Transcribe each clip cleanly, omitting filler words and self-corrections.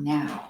Now,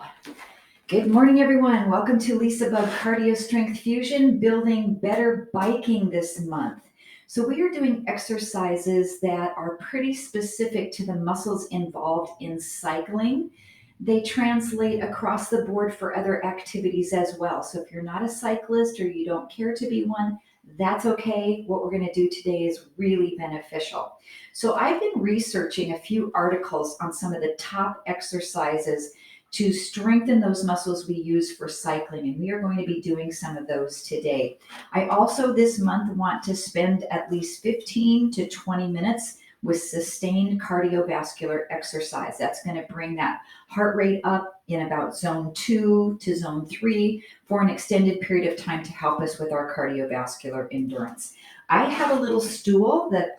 good morning, everyone. Welcome to LisaBug Cardio Strength Fusion, building better biking this month. So we are doing exercises that are pretty specific to the muscles involved in cycling. They translate across the board for other activities as well. So if you're not a cyclist or you don't care to be one, that's okay. What we're going to do today is really beneficial. So I've been researching a few articles on some of the top exercises to strengthen those muscles we use for cycling, and we are going to be doing some of those today. I also this month want to spend at least 15 to 20 minutes with sustained cardiovascular exercise. That's going to bring that heart rate up in about zone 2 to zone 3 for an extended period of time to help us with our cardiovascular endurance. I have a little stool that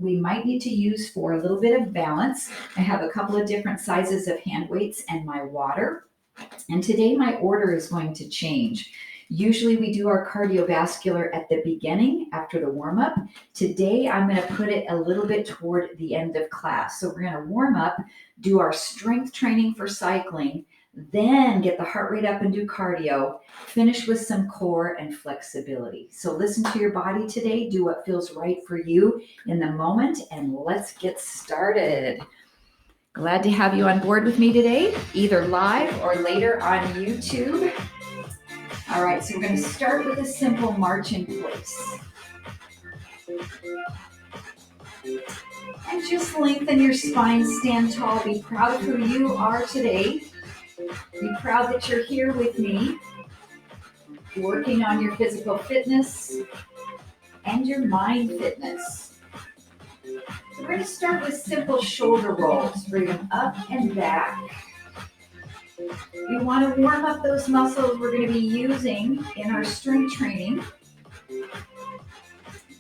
we might need to use for a little bit of balance. I have a couple of different sizes of hand weights and my water. And today my order is going to change. Usually we do our cardiovascular at the beginning after the warm-up. Today I'm going to put it a little bit toward the end of class. So we're going to warm up, do our strength training for cycling, then get the heart rate up and do cardio, finish with some core and flexibility. So listen to your body today, do what feels right for you in the moment, and let's get started. Glad to have you on board with me today, either live or later on YouTube. All right, so we're going to start with a simple march in place. And just lengthen your spine, stand tall, be proud of who you are today. Be proud that you're here with me, working on your physical fitness and your mind fitness. We're going to start with simple shoulder rolls. Bring them up and back. We want to warm up those muscles we're going to be using in our strength training.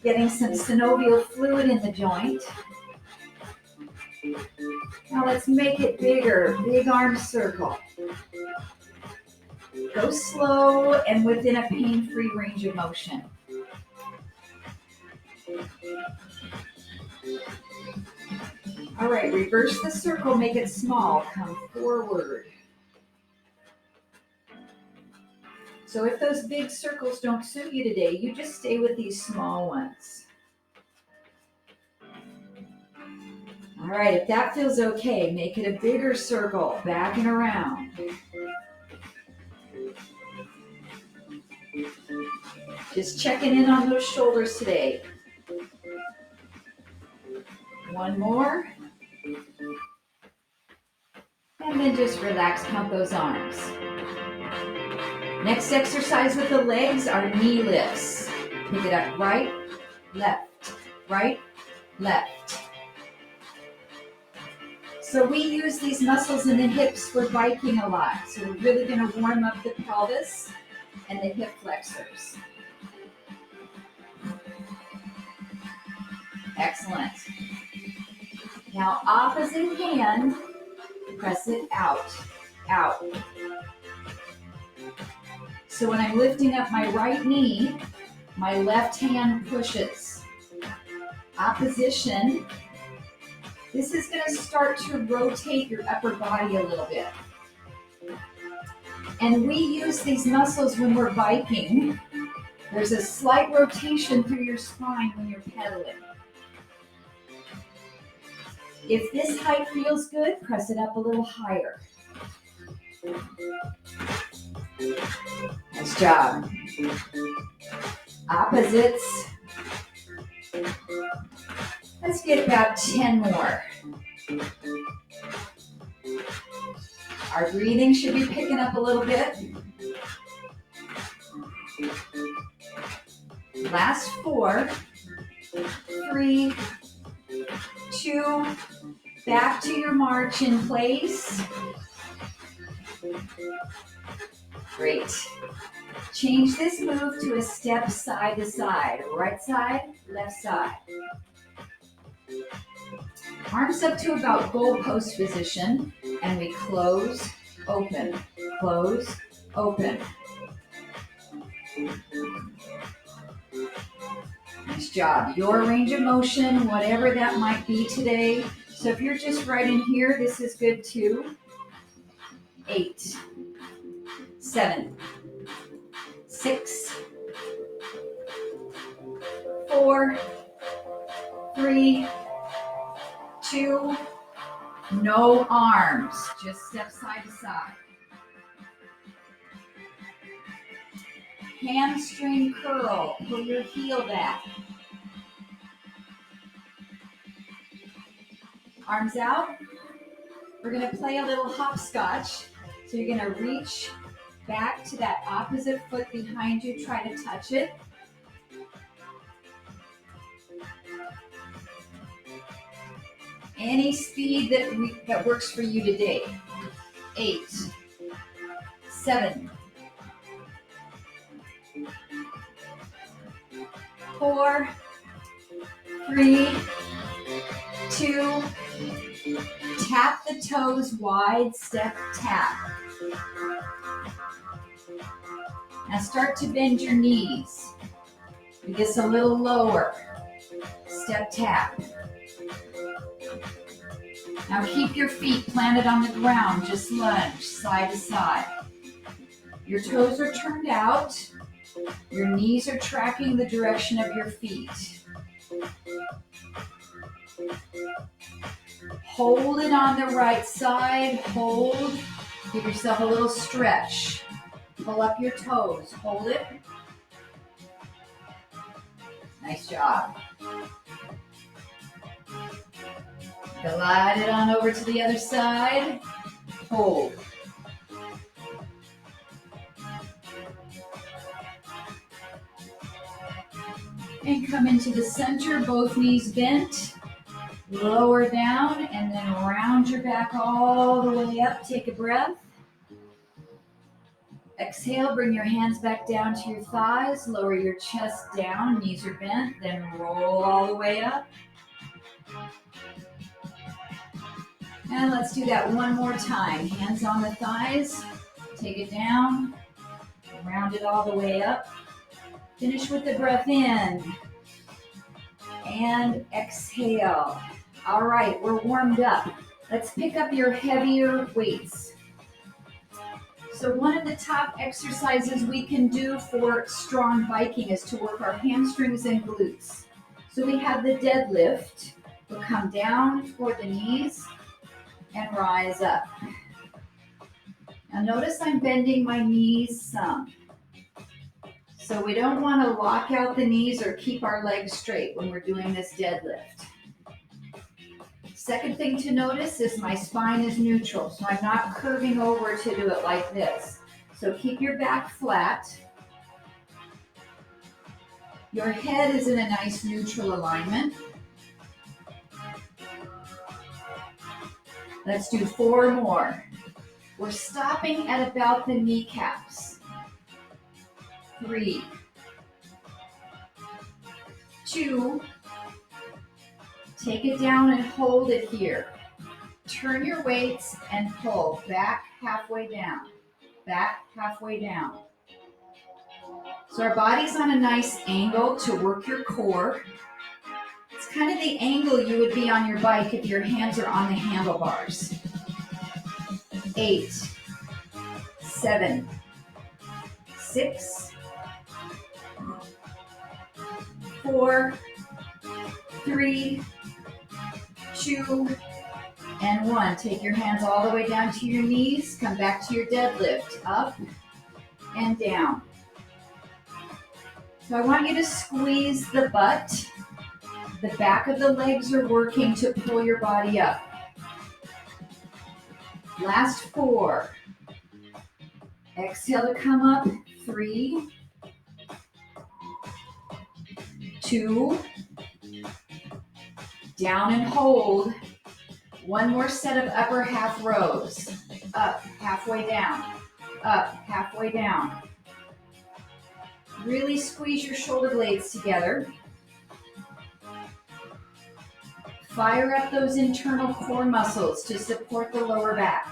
Getting some synovial fluid in the joint. Now let's make it bigger. Big arm circle. Go slow and within a pain-free range of motion. All right, reverse the circle, make it small. Come forward. So if those big circles don't suit you today, you just stay with these small ones. All right, if that feels okay, make it a bigger circle, back and around. Just checking in on those shoulders today. One more. And then just relax, count those arms. Next exercise with the legs are knee lifts. Pick it up, right, left, right, left. So we use these muscles in the hips for biking a lot. So we're really going to warm up the pelvis and the hip flexors. Excellent. Now opposite hand, press it out, out. So when I'm lifting up my right knee, my left hand pushes. Opposition. This is going to start to rotate your upper body a little bit. And we use these muscles when we're biking. There's a slight rotation through your spine when you're pedaling. If this height feels good, press it up a little higher. Nice job. Opposites. Let's get about 10 more. Our breathing should be picking up a little bit. Last 4, 3, 2, back to your march in place. Great. Change this move to a step side to side. Right side, left side. Arms up to about goalpost position, and we close, open, close, open. Nice job. Your range of motion, whatever that might be today. So if you're just right in here, this is good too. 8, 7, 6, 4, 3, 2, no arms, just step side to side. Hamstring curl, pull your heel back. Arms out. We're going to play a little hopscotch. So you're going to reach back to that opposite foot behind you, try to touch it. Any speed that works for you today. 8, 7, 4, 3, 2, tap the toes wide, step tap. Now start to bend your knees. It gets a little lower. Step tap. Now keep your feet planted on the ground, just lunge side to side. Your toes are turned out. Your knees are tracking the direction of your feet. Hold it on the right side, hold. Give yourself a little stretch. Pull up your toes, hold it. Nice job. Glide it on over to the other side. Hold. And come into the center, both knees bent. Lower down and then round your back all the way up. Take a breath. Exhale, bring your hands back down to your thighs. Lower your chest down, knees are bent. Then roll all the way up. And let's do that one more time. Hands on the thighs. Take it down. Round it all the way up. Finish with the breath in. And exhale. All right, we're warmed up. Let's pick up your heavier weights. So one of the top exercises we can do for strong biking is to work our hamstrings and glutes. So we have the deadlift. We'll come down toward the knees and rise up. Now notice I'm bending my knees some. So we don't want to lock out the knees or keep our legs straight when we're doing this deadlift. Second thing to notice is my spine is neutral, so I'm not curving over to do it like this. So keep your back flat. Your head is in a nice neutral alignment. Let's do 4 more. We're stopping at about the kneecaps. 3, 2, take it down and hold it here. Turn your weights and pull back halfway down, back halfway down. So our body's on a nice angle to work your core. It's kind of the angle you would be on your bike if your hands are on the handlebars. 8, 7, 6, 4, 3, 2, and 1. Take your hands all the way down to your knees. Come back to your deadlift. Up and down. So I want you to squeeze the butt. The back of the legs are working to pull your body up. Last 4. Exhale to come up. 3, 2, down and hold. 1 more set of upper half rows. Up, halfway down. Up, halfway down. Really squeeze your shoulder blades together. Fire up those internal core muscles to support the lower back.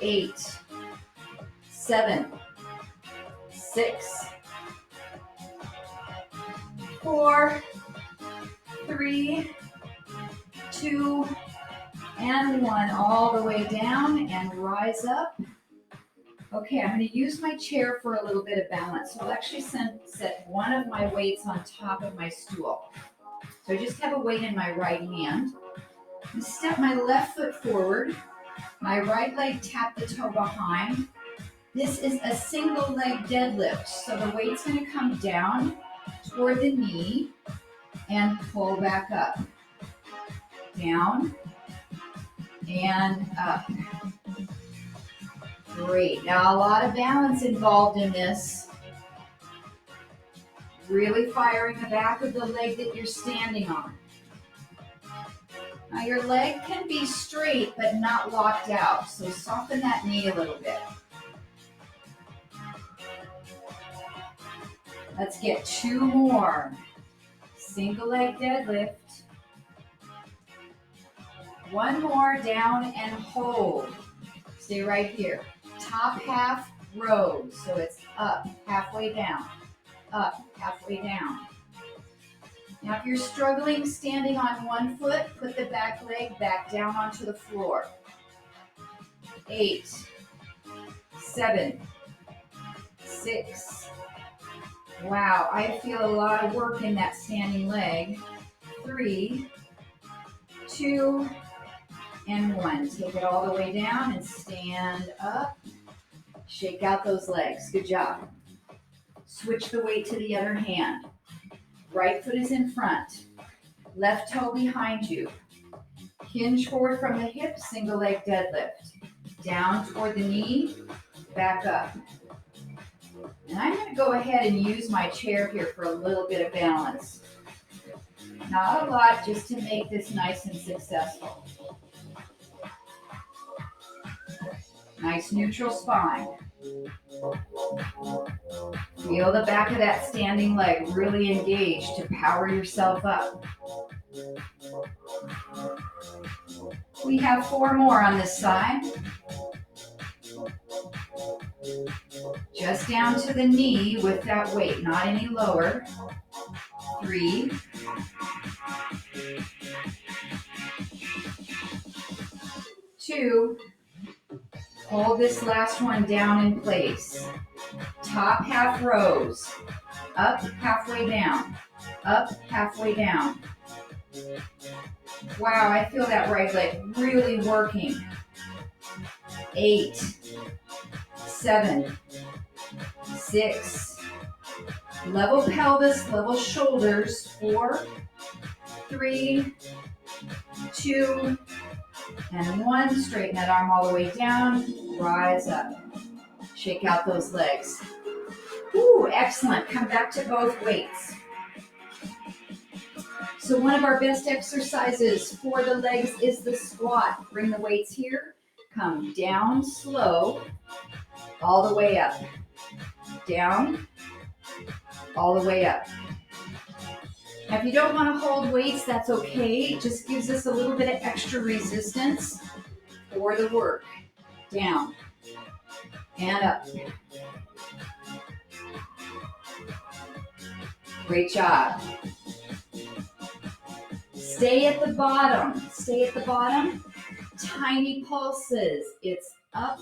8, 7, 6, 4, 3, 2, and 1, all the way down and rise up. Okay, I'm going to use my chair for a little bit of balance. So I'll actually set one of my weights on top of my stool. So I just have a weight in my right hand. I step my left foot forward. My right leg tap the toe behind. This is a single leg deadlift. So the weight's going to come down toward the knee and pull back up. Down and up. Great. Now a lot of balance involved in this. Really firing the back of the leg that you're standing on. Now your leg can be straight but not locked out, so soften that knee a little bit. Let's get 2 more. Single leg deadlift. 1 more, down and hold. Stay right here. Top half rows, so it's up, halfway down, up, halfway down. Now if you're struggling standing on one foot, put the back leg back down onto the floor. 8, 7, 6. Wow, I feel a lot of work in that standing leg. 3, 2, and 1. Take it all the way down and stand up. Shake out those legs. Good job. Switch the weight to the other hand. Right foot is in front. Left toe behind you. Hinge forward from the hip, single leg deadlift. Down toward the knee, back up. And I'm going to go ahead and use my chair here for a little bit of balance. Not a lot, just to make this nice and successful. Nice neutral spine. Feel the back of that standing leg really engaged to power yourself up. We have 4 more on this side. Just down to the knee with that weight, not any lower. 3, 2, hold this last one down in place. Top half rows, up, halfway down, up, halfway down. Wow, I feel that right leg really working. 8, 7, 6, level pelvis, level shoulders. 4, 3, 2, and 1. Straighten that arm all the way down. Rise up. Shake out those legs. Ooh, excellent. Come back to both weights. So one of our best exercises for the legs is the squat. Bring the weights here. Come down slow, all the way up. Down, all the way up. Now, if you don't want to hold weights, that's okay. It just gives us a little bit of extra resistance for the work. Down and up. Great job. Stay at the bottom. Stay at the bottom. Tiny pulses. It's up,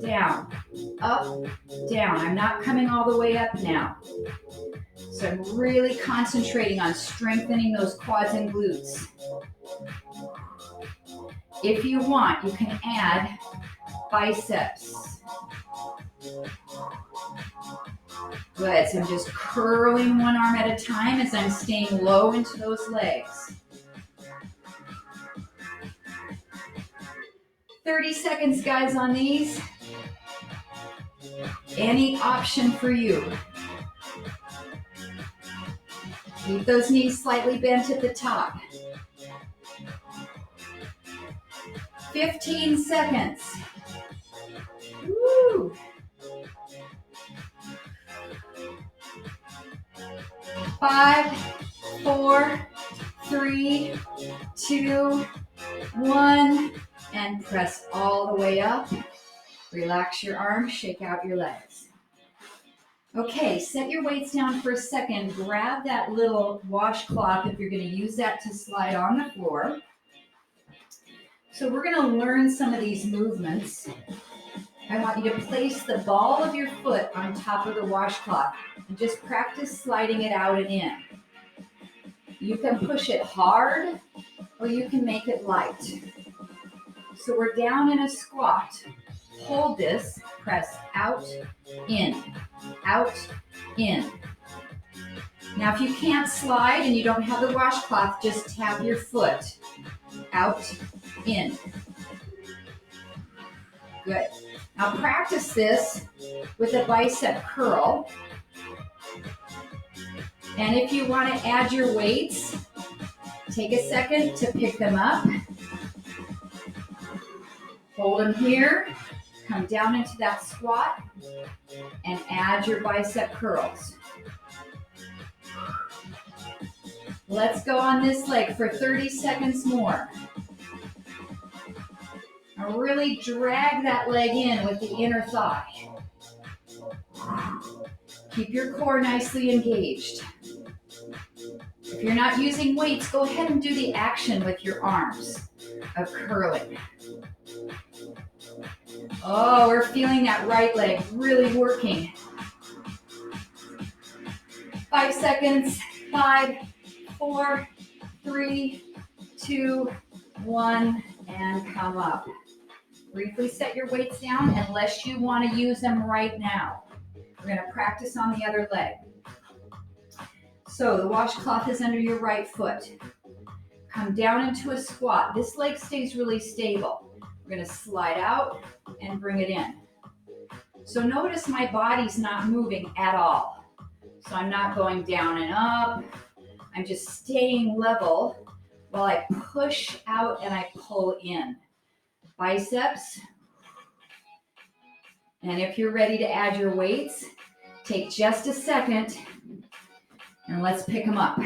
down, up, down. I'm not coming all the way up now. So I'm really concentrating on strengthening those quads and glutes. If you want, you can add biceps. Good, so I'm just curling one arm at a time as I'm staying low into those legs. 30 seconds, guys, on these. Any option for you. Keep those knees slightly bent at the top. 15 seconds. Woo! 5, 4, 3, 2, 1, and press all the way up. Relax your arms, shake out your legs. Okay, set your weights down for a second. Grab that little washcloth if you're going to use that to slide on the floor. So we're going to learn some of these movements. I want you to place the ball of your foot on top of the washcloth and just practice sliding it out and in. You can push it hard or you can make it light. So we're down in a squat. Hold this, press out, in, out, in. Now if you can't slide and you don't have the washcloth, just tap your foot, out, in. Good. Now practice this with a bicep curl. And if you want to add your weights, take a second to pick them up. Hold them here. Come down into that squat and add your bicep curls. Let's go on this leg for 30 seconds more. Now really drag that leg in with the inner thigh. Keep your core nicely engaged. If you're not using weights, go ahead and do the action with your arms of curling. Oh, we're feeling that right leg really working. 5 seconds. 5, 4, 3, 2, 1, and come up. Briefly set your weights down unless you want to use them right now. We're going to practice on the other leg. So the washcloth is under your right foot. Come down into a squat. This leg stays really stable. We're going to slide out and bring it in. So notice my body's not moving at all. So I'm not going down and up. I'm just staying level while I push out and I pull in. Biceps. And if you're ready to add your weights, take just a second and let's pick them up.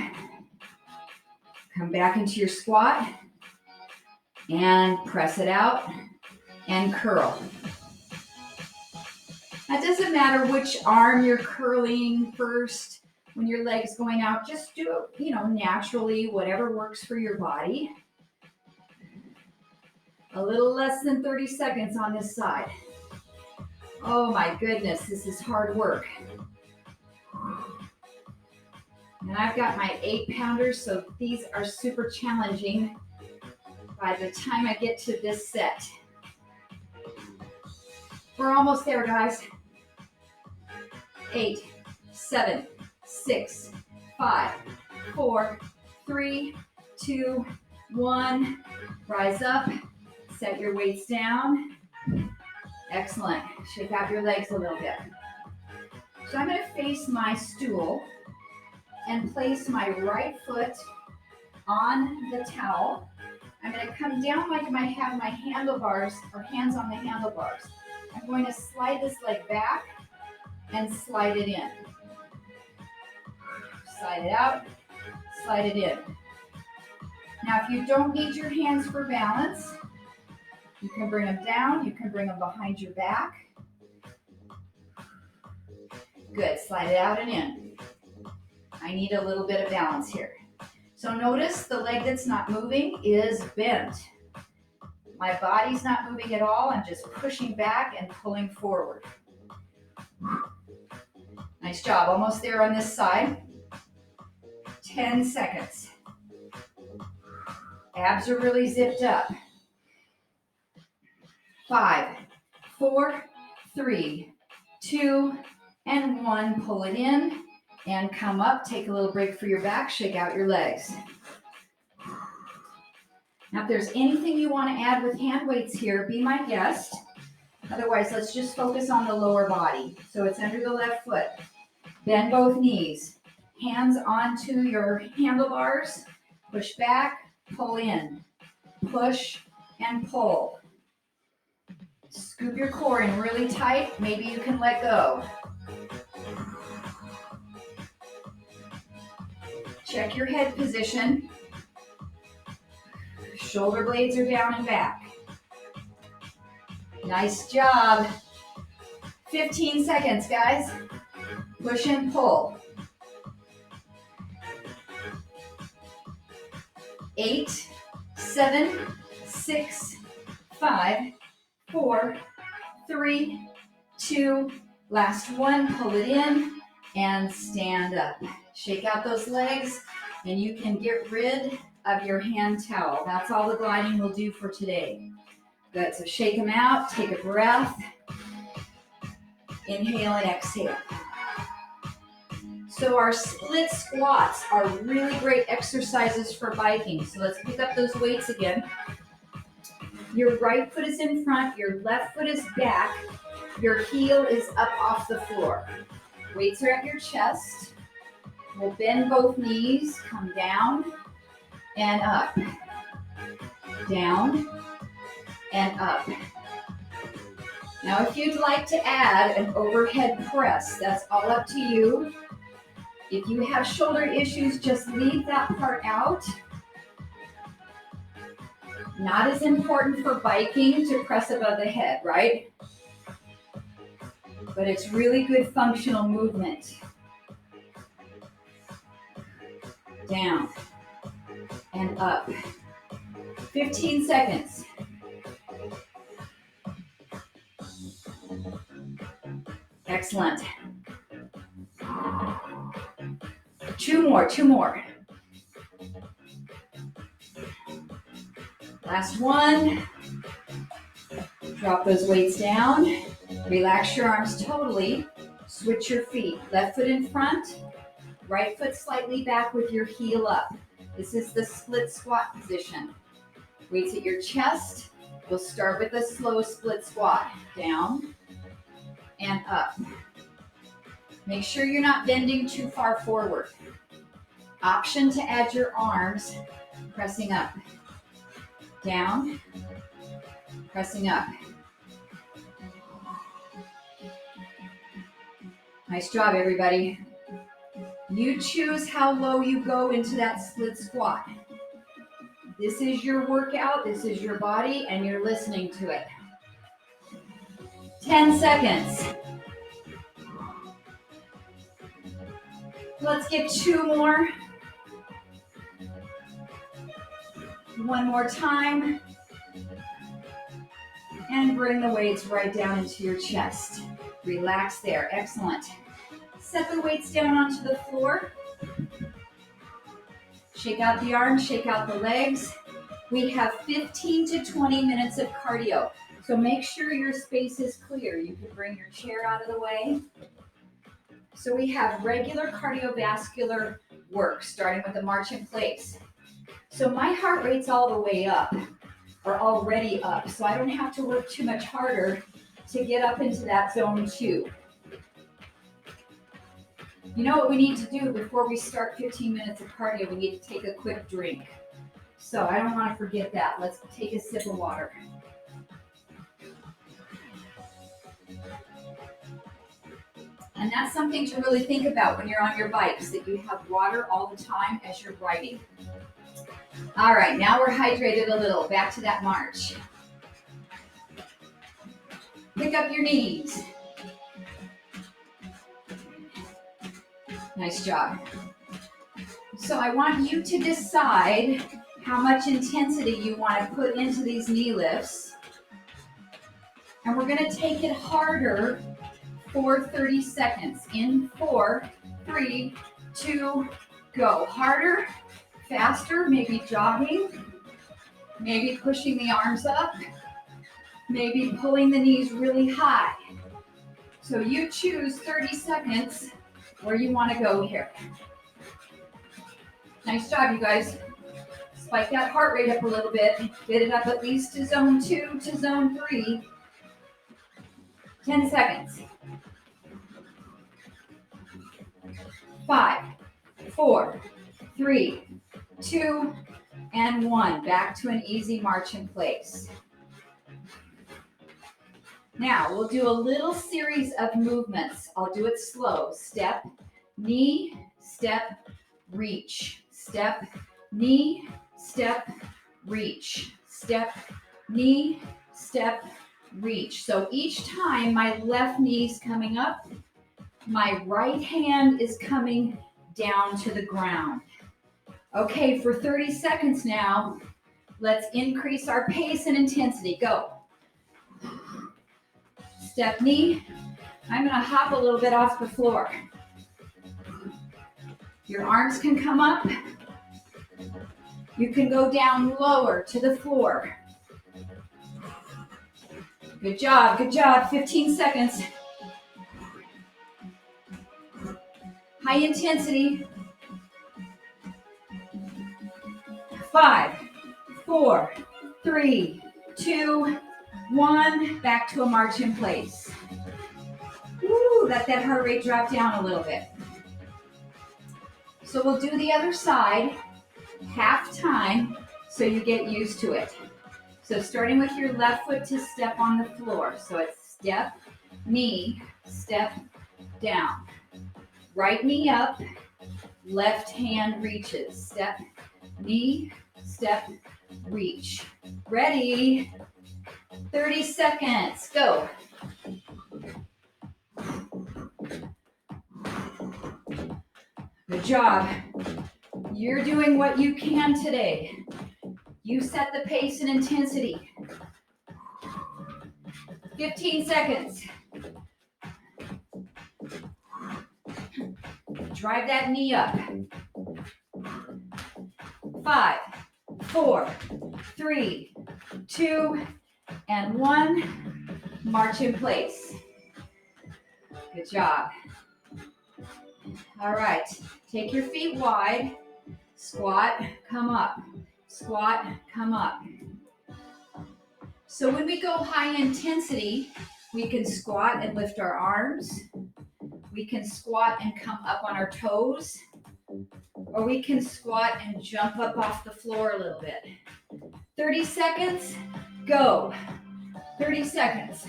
Come back into your squat and press it out and curl. It doesn't matter which arm you're curling first when your leg's going out. Just do it, naturally, whatever works for your body. A little less than 30 seconds on this side. Oh my goodness, this is hard work. And I've got my 8-pounders, so these are super challenging by the time I get to this set. We're almost there, guys. 8, 7, 6, 5, 4, 3, 2, 1. Rise up. Set your weights down. Excellent. Shake out your legs a little bit. So I'm going to face my stool and place my right foot on the towel. I'm going to come down like I have my handlebars or hands on the handlebars. I'm going to slide this leg back and slide it in. Slide it out, slide it in. Now, if you don't need your hands for balance, you can bring them down, you can bring them behind your back. Good, slide it out and in. I need a little bit of balance here. So notice the leg that's not moving is bent. My body's not moving at all, I'm just pushing back and pulling forward. Nice job, almost there on this side. 10 seconds. Abs are really zipped up. 5, 4, 3, 2, and 1. Pull it in and come up. Take a little break for your back. Shake out your legs. Now, if there's anything you want to add with hand weights here, be my guest. Otherwise, let's just focus on the lower body. So it's under the left foot. Bend both knees. Hands onto your handlebars. Push back, pull in. Push and pull. Scoop your core in really tight. Maybe you can let go. Check your head position. Shoulder blades are down and back. Nice job. 15 seconds, guys. Push and pull. 8, 7, 6, 5, 4, 3, 2, last one, pull it in and stand up. Shake out those legs and you can get rid of your hand towel. That's all the gliding will do for today. Good, so shake them out, take a breath, inhale and exhale. So our split squats are really great exercises for biking. So let's pick up those weights again. Your right foot is in front, your left foot is back, your heel is up off the floor. Weights are at your chest. We'll bend both knees, come down and up, down and up. Now if you'd like to add an overhead press, that's all up to you. If you have shoulder issues, just leave that part out. Not as important for biking to press above the head, right? But it's really good functional movement. Down and up. 15 seconds. Excellent. Two more. Last one. Drop those weights down. Relax your arms totally. Switch your feet. Left foot in front, right foot slightly back with your heel up. This is the split squat position. Weights at your chest. We'll start with a slow split squat. Down and up. Make sure you're not bending too far forward. Option to add your arms, pressing up. Down, pressing up. Nice job, everybody. You choose how low you go into that split squat. This is your workout, this is your body, and you're listening to it. 10 seconds. Let's get two more. One more time. And bring the weights right down into your chest. Relax there. Excellent. Set the weights down onto the floor. Shake out the arms, shake out the legs. We have 15 to 20 minutes of cardio. So make sure your space is clear. You can bring your chair out of the way. So we have regular cardiovascular work, starting with a march in place. So my heart rate's all the way up, or already up, so I don't have to work too much harder to get up into that zone 2. You know what we need to do before we start 15 minutes of cardio? We need to take a quick drink. So I don't want to forget that. Let's take a sip of water. And that's something to really think about when you're on your bikes, that you have water all the time as you're riding. All right, now we're hydrated a little. Back to that march. Pick up your knees. Nice job. So I want you to decide how much intensity you want to put into these knee lifts. And we're going to take it harder for 30 seconds. In 4, 3, 2, go. Harder, faster, maybe jogging, maybe pushing the arms up, maybe pulling the knees really high. So you choose 30 seconds where you want to go here. Nice job, you guys. Spike that heart rate up a little bit. Get it up at least to zone 2 to zone 3. 10 seconds. 5, 4, 3, 2, and 1. Back to an easy march in place. Now, we'll do a little series of movements. I'll do it slow. Step, knee, step, reach. Step, knee, step, reach. Step, knee, step, reach. So each time my left knee's coming up, my right hand is coming down to the ground. Okay, for 30 seconds now, Let's increase our pace and intensity. Go. Step knee. I'm going to hop a little bit off the floor. Your arms can come up. You can go down lower to the floor. Good job, good job. 15 seconds. High intensity. 5, 4, 3, 2, 1. Back to a march in place. Woo, let that heart rate drop down a little bit. So we'll do the other side, half time, so you get used to it. So starting with your left foot to step on the floor. So it's step, knee, step, down. Right knee up, left hand reaches. Step, knee, step, reach. Ready? 30 seconds. Go. Good job. You're doing what you can today. You set the pace and intensity. 15 seconds. Drive that knee up. 5, 4, 3, 2, and 1. March in place. Good job. All right, take your feet wide. Squat, come up. Squat, come up. So when we go high intensity, we can squat and lift our arms. We can squat and come up on our toes. Or we can squat and jump up off the floor a little bit. 30 seconds, go. 30 seconds.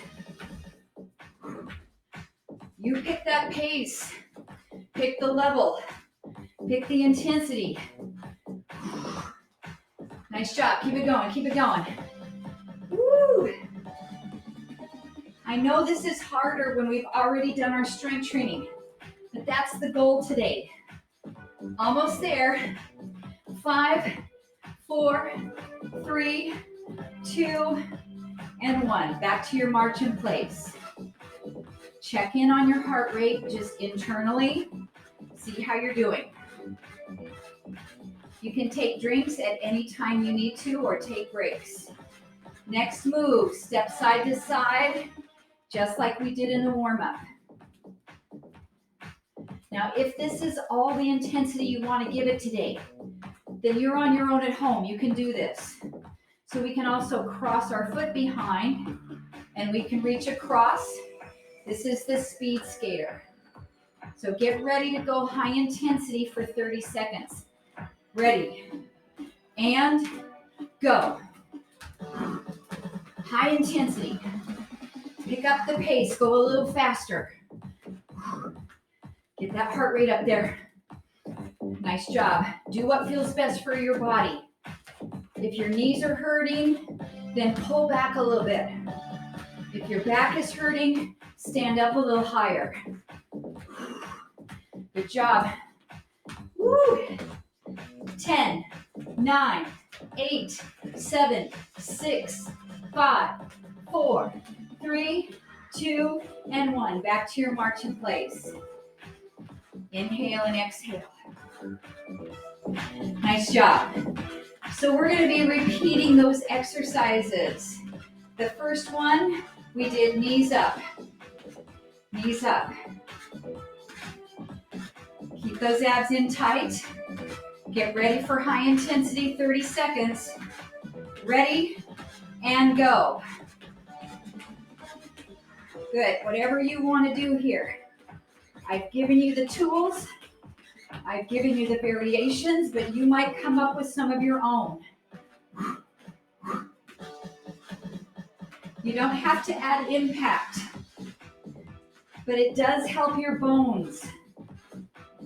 You pick that pace. Pick the level. Pick the intensity. Nice job. Keep it going. Keep it going. Woo! I know this is harder when we've already done our strength training, but that's the goal today. Almost there. 5, 4, 3, 2, and 1. Back to your march in place. Check in on your heart rate just internally. See how you're doing. You can take drinks at any time you need to or take breaks. Next move, step side to side, just like we did in the warm-up. Now, if this is all the intensity you want to give it today, then you're on your own at home. You can do this. So we can also cross our foot behind, and we can reach across. This is the speed skater. So get ready to go high intensity for 30 seconds. Ready, and go. High intensity. Pick up the pace, go a little faster. Get that heart rate up there. Nice job. Do what feels best for your body. If your knees are hurting, then pull back a little bit. If your back is hurting, stand up a little higher. Good job. Woo! 10, 9, 8, 7, 6, 5, 4, 3, 2, and 1. Back to your march in place. Inhale and exhale. Nice job. So we're going to be repeating those exercises. The first one, we did knees up. Knees up. Keep those abs in tight. Get ready for high intensity, 30 seconds. Ready, and go. Good, whatever you want to do here. I've given you the tools. I've given you the variations, but you might come up with some of your own. You don't have to add impact, but it does help your bones.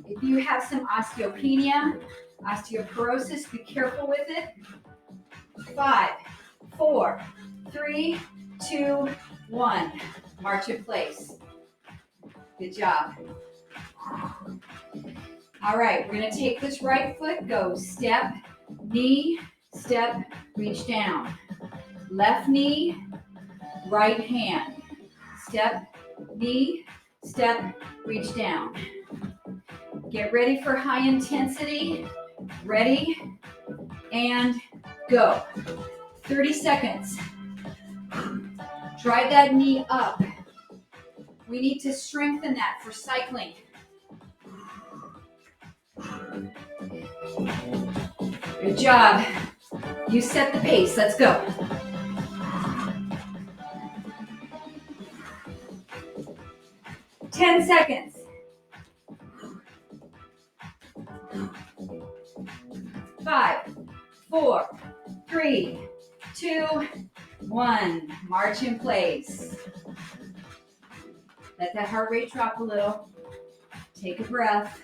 If you have some osteopenia, osteoporosis, be careful with it. 5, 4, 3, 2, 1. March in place. Good job. All right, we're going to take this right foot, go step, knee, step, reach down. Left knee, right hand. Step, knee, step, reach down. Get ready for high intensity. Ready, and go. 30 seconds. Drive that knee up. We need to strengthen that for cycling. Good job. You set the pace. Let's go. Ten seconds. 5, 4, 3, 2, 1. March in place. Let that heart rate drop a little. Take a breath.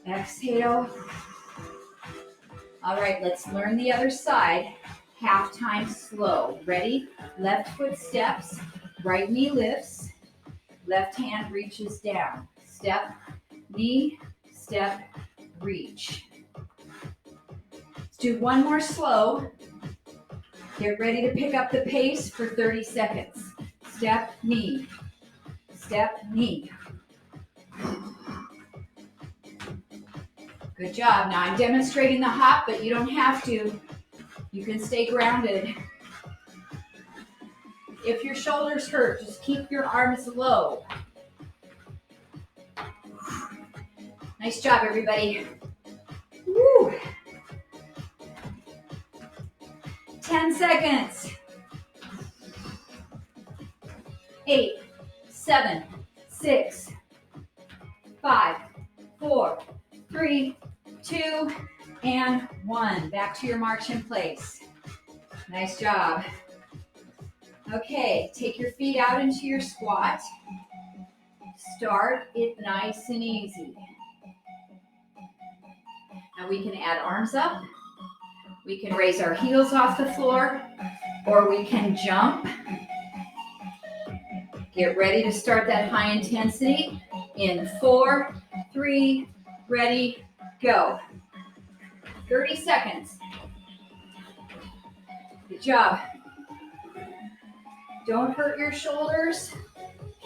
Exhale. All right, let's learn the other side. Half time slow. Ready? Left foot steps. Right knee lifts. Left hand reaches down. Step, knee, step, reach. Let's do one more slow. Get ready to pick up the pace for 30 seconds. Step, knee. Step, knee. Good job. Now I'm demonstrating the hop, but you don't have to. You can stay grounded. If your shoulders hurt, just keep your arms low. Nice job, everybody. Woo. 10 seconds. 8, 7, 6, 5, 4, 3, 2, and 1. Back to your march in place. Nice job. Okay, take your feet out into your squat. Start it nice and easy. Now we can add arms up. We can raise our heels off the floor, or we can jump. Get ready to start that high intensity in 4, 3, ready, go. 30 seconds. Good job. Don't hurt your shoulders.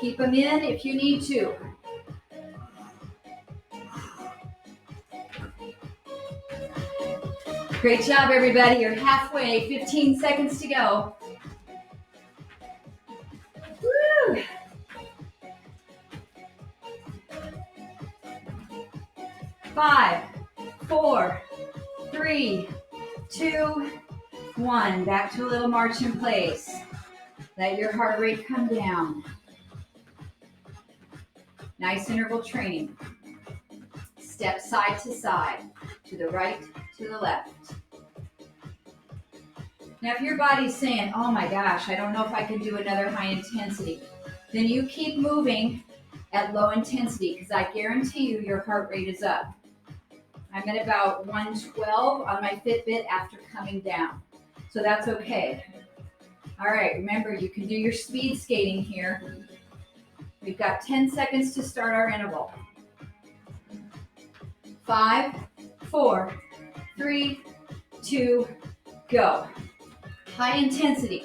Keep them in if you need to. Great job, everybody. You're halfway. 15 seconds to go. Woo! Five, 4, 3, 2, 1. Back to a little march in place. Let your heart rate come down. Nice interval training. Step side to side, to the right, to the left. Now, if your body's saying, oh my gosh, I don't know if I can do another high intensity, then you keep moving at low intensity, because I guarantee you your heart rate is up. I'm at about 112 on my Fitbit after coming down. So that's okay. All right, remember, you can do your speed skating here. We've got 10 seconds to start our interval. 5, 4, 3, 2, go. High intensity.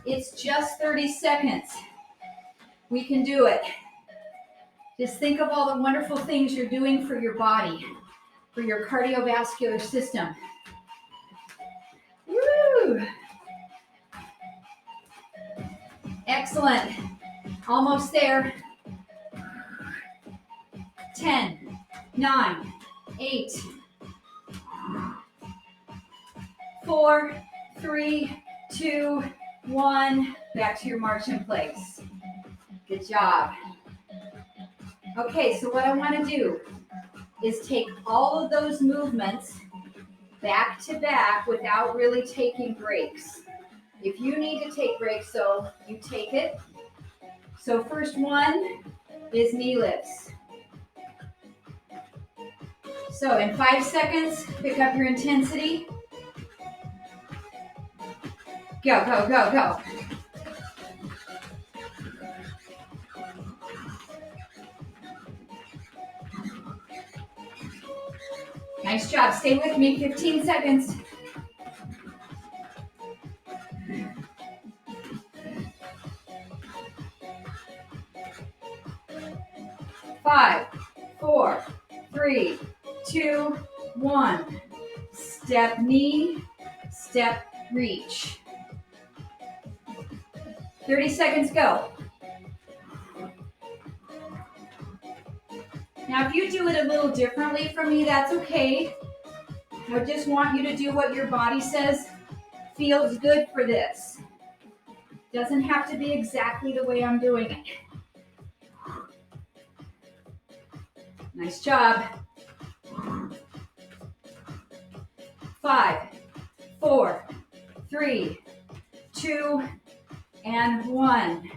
It's just 30 seconds. We can do it. Just think of all the wonderful things you're doing for your body, for your cardiovascular system. Woo! Excellent. Almost there. 10, 9, 8, 4, 3, 2, 1. Back to your march in place. Good job. Okay, so what I want to do is take all of those movements back to back without really taking breaks. If you need to take breaks, so you take it. So first one is knee lifts. So in 5 seconds, pick up your intensity. Go, go, go, go. Nice job. Stay with me, 15 seconds. 5, 4, 3, 2, 1. Step knee, step reach. 30 seconds, go. Now, if you do it a little differently from me, that's okay. I just want you to do what your body says feels good for this. Doesn't have to be exactly the way I'm doing it. Nice job. 5, 4, 3, 2, and 1.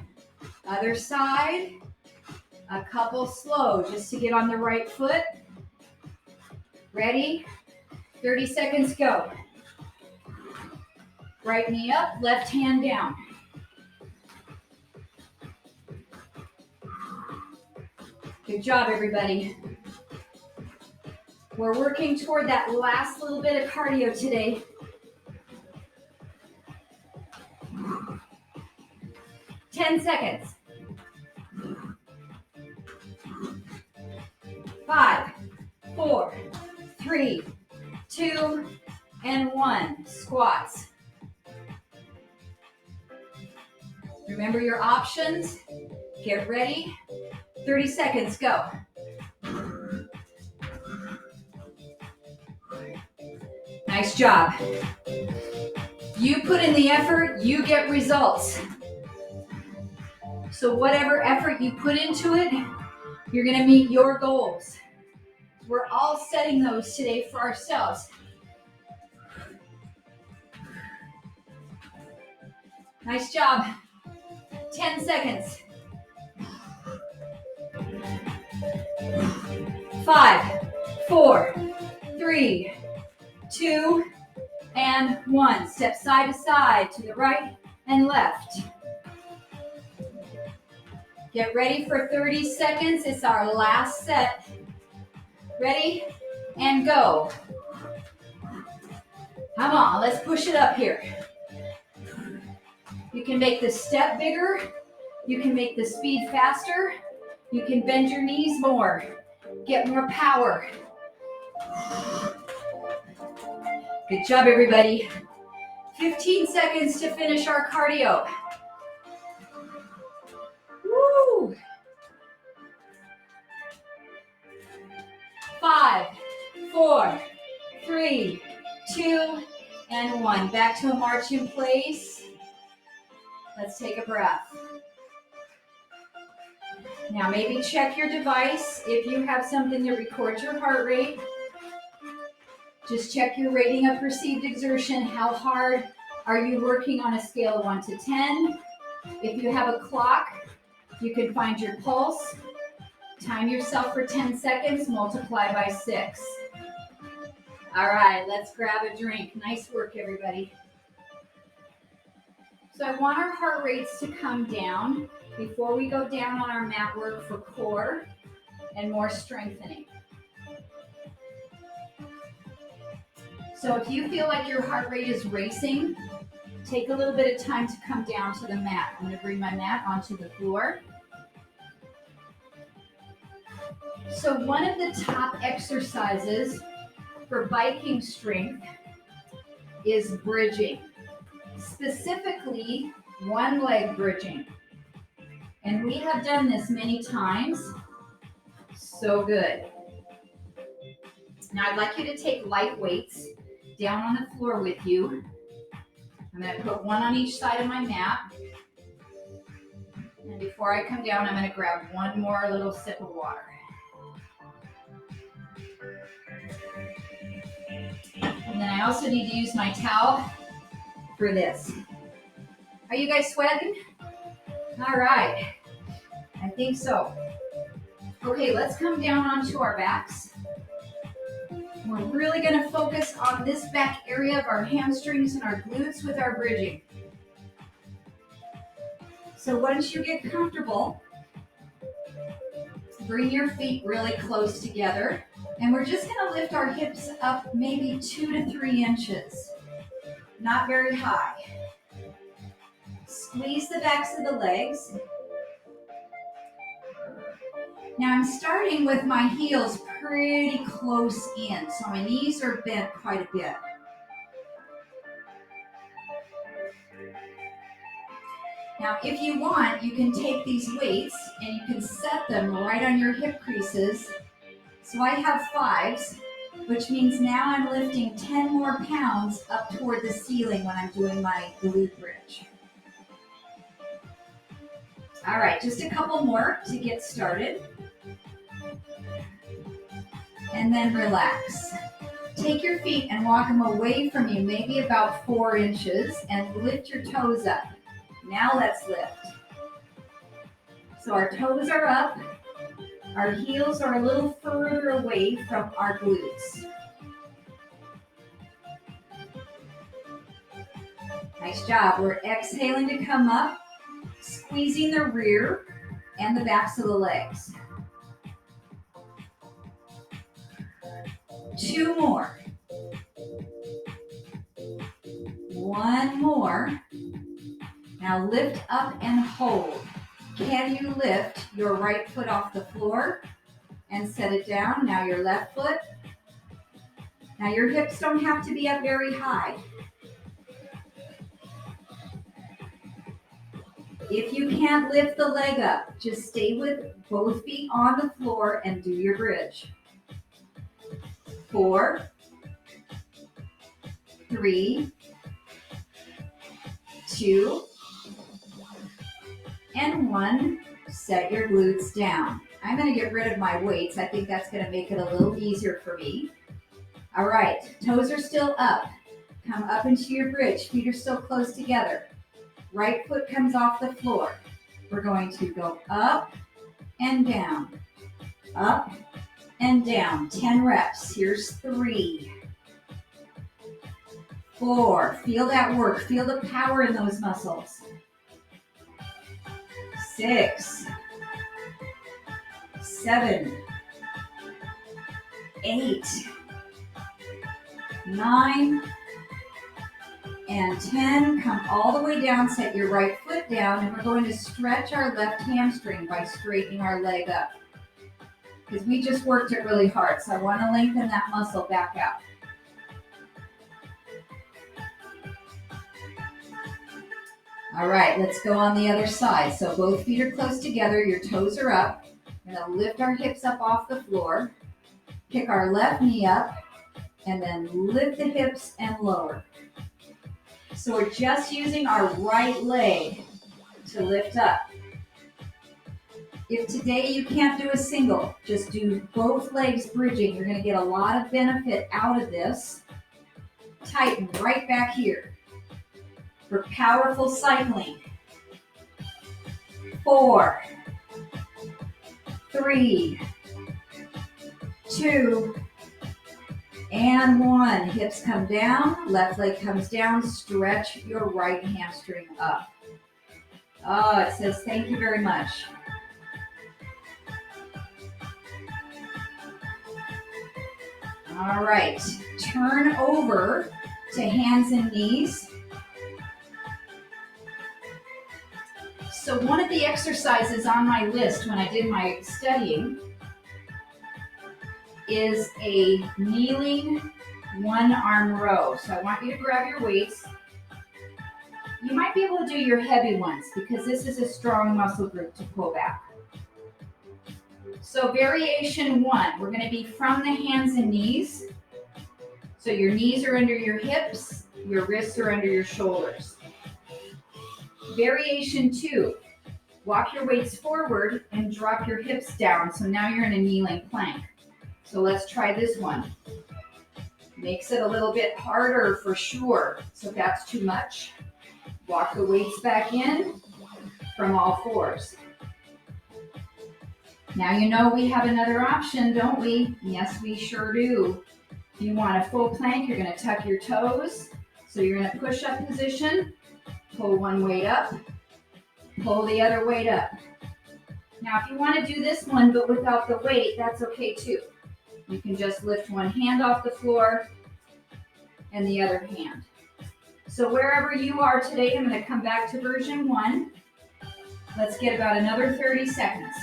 Other side. A couple slow just to get on the right foot. Ready? 30 seconds, go. Right knee up, left hand down. Good job, everybody. We're working toward that last little bit of cardio today. 10 seconds. 5, 4, 3, 2, and 1. Squats. Remember your options. Get ready. 30 seconds, go. Nice job. You put in the effort, you get results. So whatever effort you put into it, you're going to meet your goals. We're all setting those today for ourselves. Nice job. 10 seconds. 5, 4, 3, 2, and 1. Step side to side to the right and left. Get ready for 30 seconds. It's our last set. Ready? And go. Come on, let's push it up here. You can make the step bigger. You can make the speed faster. You can bend your knees more. Get more power. Good job, everybody. 15 seconds to finish our cardio. Woo! 5, 4, 3, 2, and 1. Back to a march in place. Let's take a breath. Now maybe check your device. If you have something that records your heart rate, just check your rating of perceived exertion. How hard are you working on a scale of 1 to 10? If you have a clock, you can find your pulse. Time yourself for 10 seconds, multiply by 6. All right, let's grab a drink. Nice work, everybody. So I want our heart rates to come down before we go down on our mat work for core and more strengthening. So if you feel like your heart rate is racing, take a little bit of time to come down to the mat. I'm going to bring my mat onto the floor. So one of the top exercises for biking strength is bridging, specifically one leg bridging. And we have done this many times. So good. Now I'd like you to take light weights down on the floor with you. I'm going to put one on each side of my mat. And before I come down, I'm going to grab one more little sip of water. And then I also need to use my towel for this. Are you guys sweating? All right. I think so. Okay, let's come down onto our backs. We're really going to focus on this back area of our hamstrings and our glutes with our bridging. So once you get comfortable, bring your feet really close together. And we're just going to lift our hips up maybe 2 to 3 inches, not very high. Squeeze the backs of the legs. Now I'm starting with my heels pretty close in, so my knees are bent quite a bit. Now, if you want, you can take these weights and you can set them right on your hip creases. So I have 5s, which means now I'm lifting 10 more pounds up toward the ceiling when I'm doing my glute bridge. All right, just a couple more to get started. And then relax. Take your feet and walk them away from you, maybe about 4 inches, and lift your toes up. Now let's lift. So our toes are up. Our heels are a little further away from our glutes. Nice job. We're exhaling to come up, squeezing the rear and the backs of the legs. 2 more. 1 more. Now lift up and hold. Can you lift your right foot off the floor and set it down? Now your left foot. Now your hips don't have to be up very high. If you can't lift the leg up, just stay with both feet on the floor and do your bridge. 4, 3, 2, and 1. Set your glutes down. I'm going to get rid of my weights. I think that's going to make it a little easier for me. All right, toes are still up. Come up into your bridge. Feet are still close together. Right foot comes off the floor. We're going to go up and down, up and down. 10 reps. Here's 3, 4. Feel that work. Feel the power in those muscles. 6, 7, 8, 9, and 10. Come all the way down, set your right foot down, and we're going to stretch our left hamstring by straightening our leg up. Because we just worked it really hard, so I want to lengthen that muscle back out. All right, let's go on the other side. So both feet are close together, your toes are up. We're going to lift our hips up off the floor, pick our left knee up, and then lift the hips and lower. So we're just using our right leg to lift up. If today you can't do a single, just do both legs bridging. You're going to get a lot of benefit out of this. Tighten right back here for powerful cycling. 4, 3, 2, and 1. Hips come down, left leg comes down. Stretch your right hamstring up. Oh, it says thank you very much. All right, turn over to hands and knees. So one of the exercises on my list when I did my studying is a kneeling 1-arm row. So I want you to grab your weights. You might be able to do your heavy ones because this is a strong muscle group to pull back. So variation 1, we're going to be from the hands and knees. So your knees are under your hips, your wrists are under your shoulders. Variation 2, walk your weights forward and drop your hips down. So now you're in a kneeling plank. So let's try this one. Makes it a little bit harder for sure. So if that's too much, walk the weights back in from all 4s. Now you know we have another option, don't we? Yes, we sure do. If you want a full plank, you're going to tuck your toes. So you're going to push up position, pull one weight up, pull the other weight up. Now if you want to do this one but without the weight, that's okay too. You can just lift one hand off the floor and the other hand. So wherever you are today, I'm going to come back to version 1. Let's get about another 30 seconds.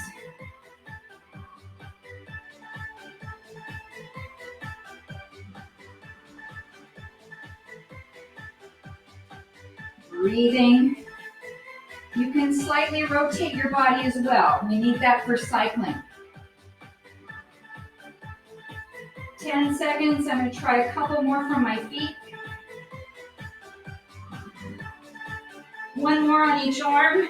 Breathing. You can slightly rotate your body as well. We need that for cycling. 10 seconds. I'm going to try a couple more from my feet. One more on each arm.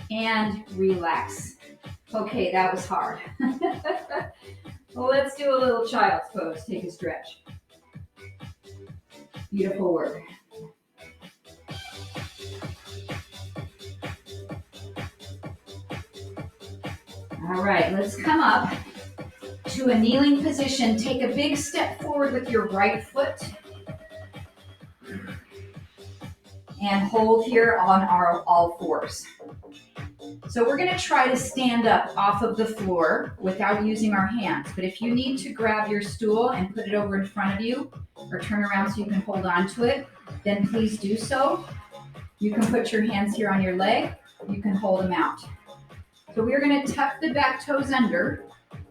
And relax. Okay, that was hard. Well, let's do a little child's pose. Take a stretch. Beautiful work. All right, let's come up to a kneeling position. Take a big step forward with your right foot. And hold here on our all fours. So we're going to try to stand up off of the floor without using our hands. But if you need to grab your stool and put it over in front of you or turn around so you can hold on to it, then please do so. You can put your hands here on your leg. You can hold them out. So we are going to tuck the back toes under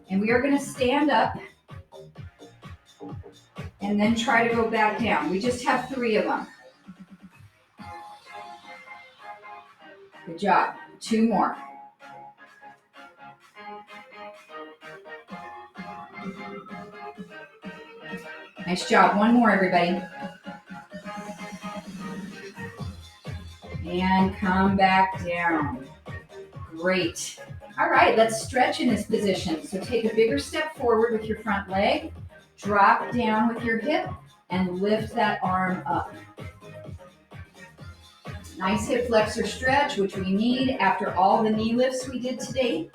and we are going to stand up and then try to go back down. We just have 3 of them. Good job. 2 more. Nice job. 1 more, everybody. And come back down. Great. All right, let's stretch in this position. So take a bigger step forward with your front leg, drop down with your hip, and lift that arm up. Nice hip flexor stretch, which we need after all the knee lifts we did today.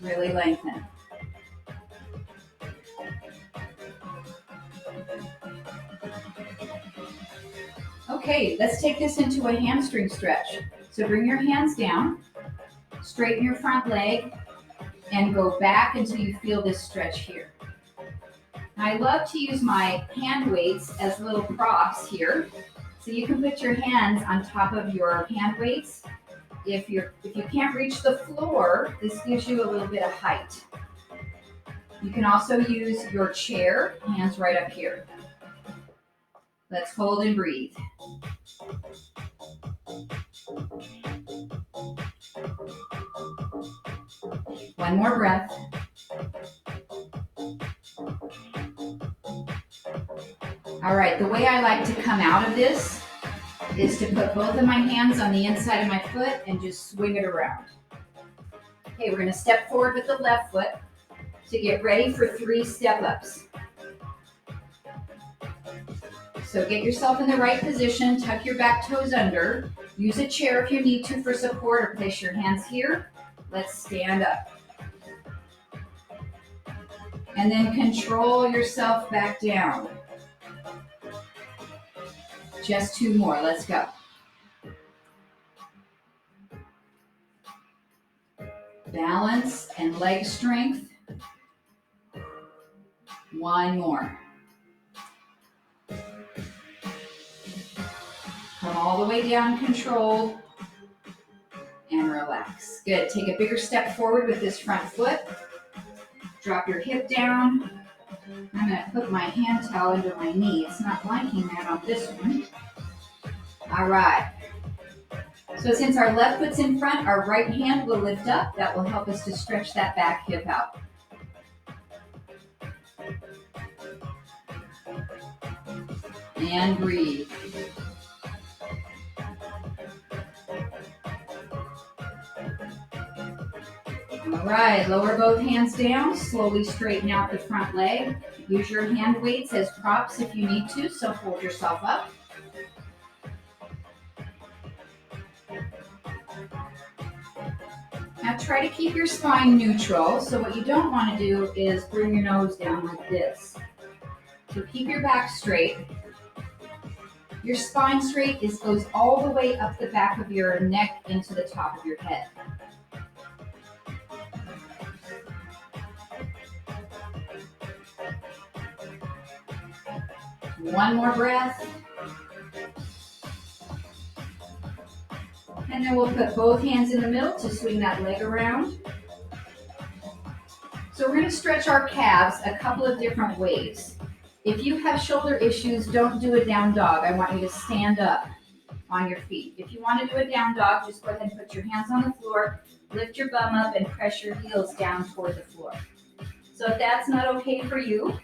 Really lengthen. Okay, let's take this into a hamstring stretch. So bring your hands down, straighten your front leg, and go back until you feel this stretch here. I love to use my hand weights as little props here. So you can put your hands on top of your hand weights. If you can't reach the floor, this gives you a little bit of height. You can also use your chair, hands right up here. Let's hold and breathe. One more breath. All right, the way I like to come out of this is to put both of my hands on the inside of my foot and just swing it around. Okay, we're going to step forward with the left foot to get ready for 3 step-ups. So get yourself in the right position, tuck your back toes under, use a chair if you need to for support or place your hands here. Let's stand up. And then control yourself back down. Just 2 more, let's go. Balance and leg strength. 1 more. Come all the way down, controlled, and relax. Good, take a bigger step forward with this front foot. Drop your hip down. I'm going to put my hand towel under my knee. It's not liking that on this one. All right. So since our left foot's in front, our right hand will lift up. That will help us to stretch that back hip out. And breathe. All right, lower both hands down, slowly straighten out the front leg. Use your hand weights as props if you need to, so hold yourself up. Now try to keep your spine neutral, so what you don't want to do is bring your nose down like this. So keep your back straight. Your spine straight goes all the way up the back of your neck into the top of your head. One more breath. And then we'll put both hands in the middle to swing that leg around. So we're going to stretch our calves a couple of different ways. If you have shoulder issues, don't do a down dog. I want you to stand up on your feet. If you want to do a down dog, just go ahead and put your hands on the floor, lift your bum up, and press your heels down toward the floor. So if that's not okay for you,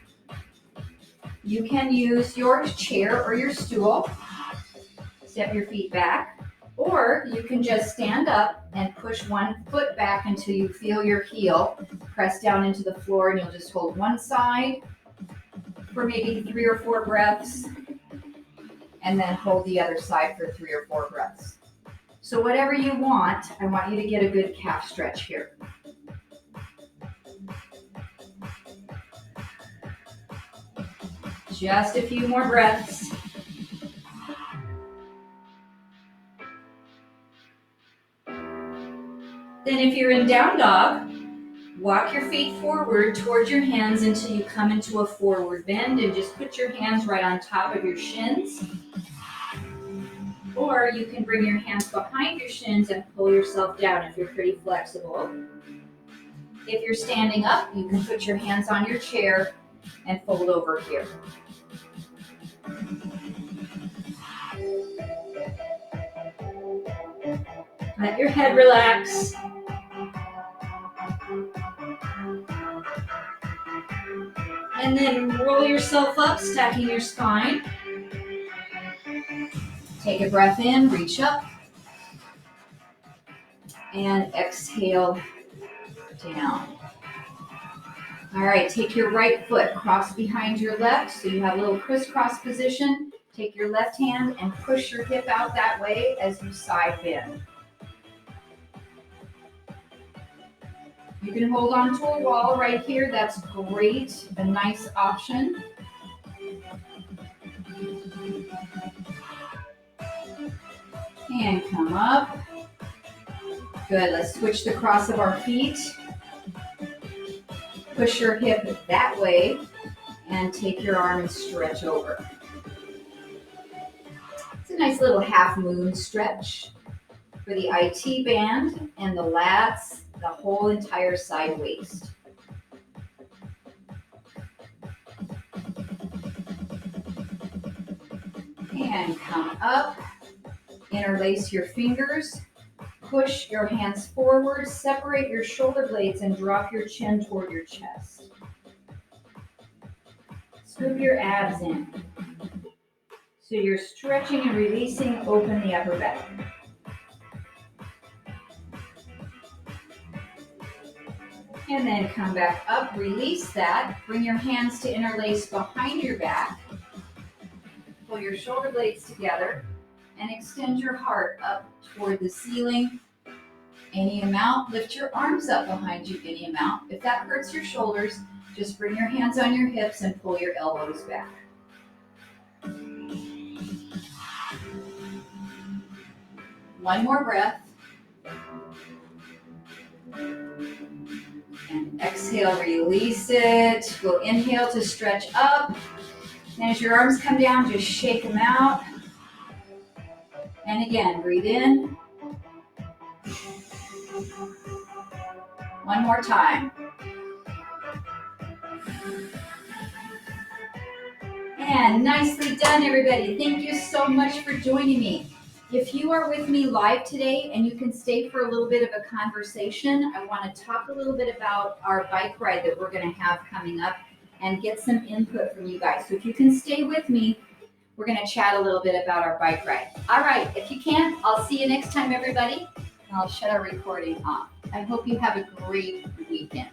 you can use your chair or your stool. Step your feet back. Or you can just stand up and push one foot back until you feel your heel press down into the floor, and you'll just hold one side for maybe 3 or 4 breaths, and then hold the other side for 3 or 4 breaths. So whatever you want, I want you to get a good calf stretch here. Just a few more breaths. Then if you're in down dog, walk your feet forward towards your hands until you come into a forward bend, and just put your hands right on top of your shins. Or you can bring your hands behind your shins and pull yourself down if you're pretty flexible. If you're standing up, you can put your hands on your chair and fold over here. Let your head relax. And then roll yourself up, stacking your spine. Take a breath in, reach up. And exhale down. All right, take your right foot, cross behind your left, so you have a little crisscross position. Take your left hand and push your hip out that way as you side bend. You can hold on to a wall right here. That's great, a nice option. And come up. Good, let's switch the cross of our feet. Push your hip that way and take your arm and stretch over. It's a nice little half moon stretch for the IT band and the lats, the whole entire side waist. And come up, interlace your fingers, push your hands forward, separate your shoulder blades, and drop your chin toward your chest. Scoop your abs in. So you're stretching and releasing, open the upper back. And then come back up, release that. Bring your hands to interlace behind your back. Pull your shoulder blades together and extend your heart up toward the ceiling. Any amount, lift your arms up behind you any amount. If that hurts your shoulders, just bring your hands on your hips and pull your elbows back. One more breath. And exhale, release it. We'll inhale to stretch up. And as your arms come down, just shake them out. And again, breathe in. One more time. And nicely done, everybody. Thank you so much for joining me. If you are with me live today and you can stay for a little bit of a conversation, I want to talk a little bit about our bike ride that we're going to have coming up and get some input from you guys. So if you can stay with me, we're going to chat a little bit about our bike ride. All right, if you can, I'll see you next time, everybody. And I'll shut our recording off. I hope you have a great weekend.